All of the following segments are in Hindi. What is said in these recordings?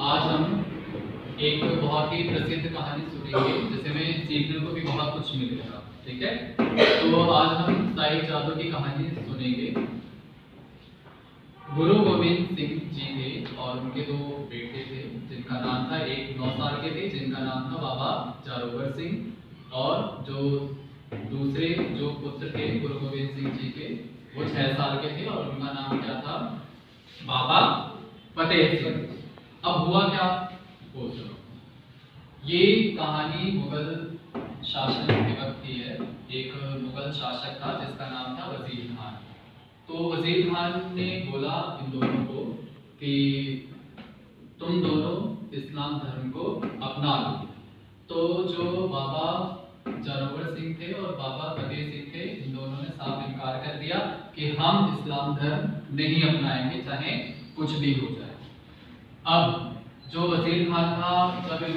आज हम एक बहुत ही प्रसिद्ध कहानी सुनेंगे जिसमें सीखने को भी बहुत कुछ मिलेगा। ठीक है, तो आज हम साहिब जादू की कहानी सुनेंगे। गुरु गोविंद सिंह जी थे और उनके दो बेटे थे जिनका नाम था, एक 9 साल के थे जिनका नाम था बाबा जारोवर सिंह, और जो दूसरे जो पुत्र थे गुरु गोविंद सिंह जी के, वो 6 साल के थे और उनका नाम क्या था, बाबा फतेह सिंह। अब हुआ क्या, वो सुनो। ये कहानी मुगल शासन के वक्त की है। एक मुगल शासक था जिसका नाम था वजीर खान। तो वजीर खान ने बोला इन दोनों को कि तुम दोनों इस्लाम धर्म को अपना लो। तो जो बाबा जारोवर सिंह थे और बाबा फतेह सिंह थे, इन दोनों ने साफ इनकार कर दिया कि हम इस्लाम धर्म नहीं अपनाएंगे चाहे कुछ भी हो जाए। अब जो वजीर खान था, जब इन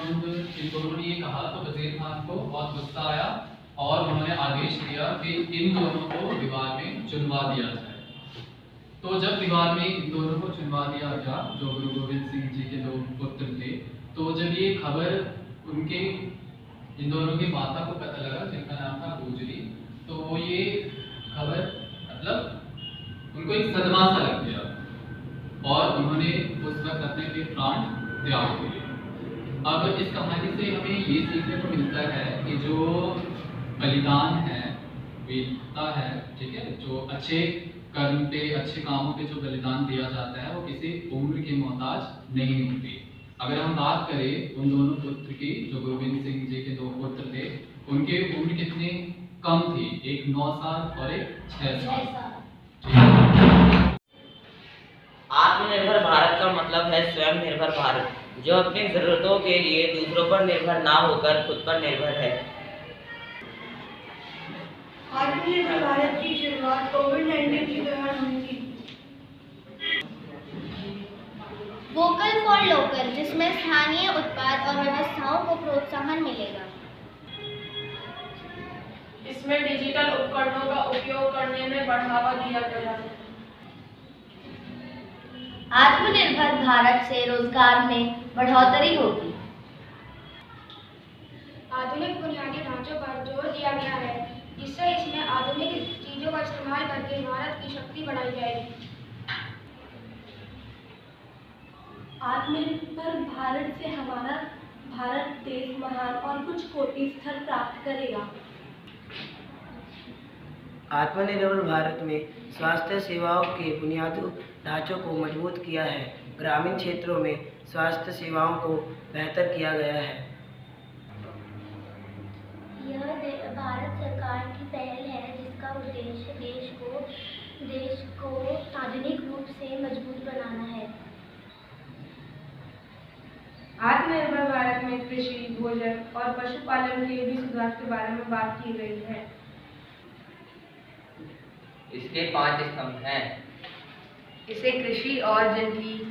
दोनों ने ये कहा तो वजीर खान को बहुत गुस्सा आया और उन्होंने आदेश दिया कि इन दोनों को दीवार में चुनवा दिया जाए। तो जब दीवार में इन दोनों को चुनवा दिया गया, जो गुरु गोविंद सिंह जी के दो पुत्र थे, तो जब ये खबर उनके इन दोनों के माता को पता लगा जिनका नाम था गुजरी, तो वो ये खबर मतलब उनको एक सदमा सा लग गया और उन्होंने उस वक्त अपने प्राण त्याग दिए। अब इस कहानी से हमें ये सीखने को मिलता है कि जो बलिदान है, वीरता है, ठीक है, जो अच्छे कर्म पे, अच्छे कामों पे जो बलिदान दिया जाता है वो किसी उम्र की मोहताज नहीं होती। अगर हम बात करें उन दोनों पुत्र की, जो गोविंद सिंह जी के दो पुत्र थे, उनके उम्र कितनी कम थी, एक 9 साल और एक 6 साल। आत्मनिर्भर भारत का मतलब है स्वयं निर्भर भारत, जो अपनी जरूरतों के लिए दूसरों पर निर्भर ना होकर खुद पर निर्भर है। आत्मनिर्भर भारत की शुरुआत कोविड-19 के दौरान हुई थी। वोकल फॉर लोकल, जिसमें स्थानीय उत्पाद और व्यवस्थाओं को प्रोत्साहन मिलेगा। इसमें डिजिटल उपकरणों का उपयोग करने में बढ़ावा दिया गया। आत्मनिर्भर भारत से रोजगार में बढ़ोतरी होगी। आधुनिक बुनियादी ढांचों पर जोर दिया गया है, जिससे इसमें आधुनिक चीजों का इस्तेमाल करके भारत की शक्ति बढ़ाई जाएगी। आत्मनिर्भर भारत से हमारा भारत देश महान और कुछ कोटि स्तर प्राप्त करेगा। आत्मनिर्भर भारत में स्वास्थ्य सेवाओं के बुनियादी ढांचों को मजबूत किया है। ग्रामीण क्षेत्रों में स्वास्थ्य सेवाओं को बेहतर किया गया है। यह भारत सरकार की पहल है जिसका उद्देश्य देश को आधुनिक रूप से मजबूत बनाना है। आत्मनिर्भर भारत में कृषि, भोजन और पशुपालन के भी सुधार के बारे में बात की गई है। इसके 5 स्तंभ हैं। इसे कृषि और जन की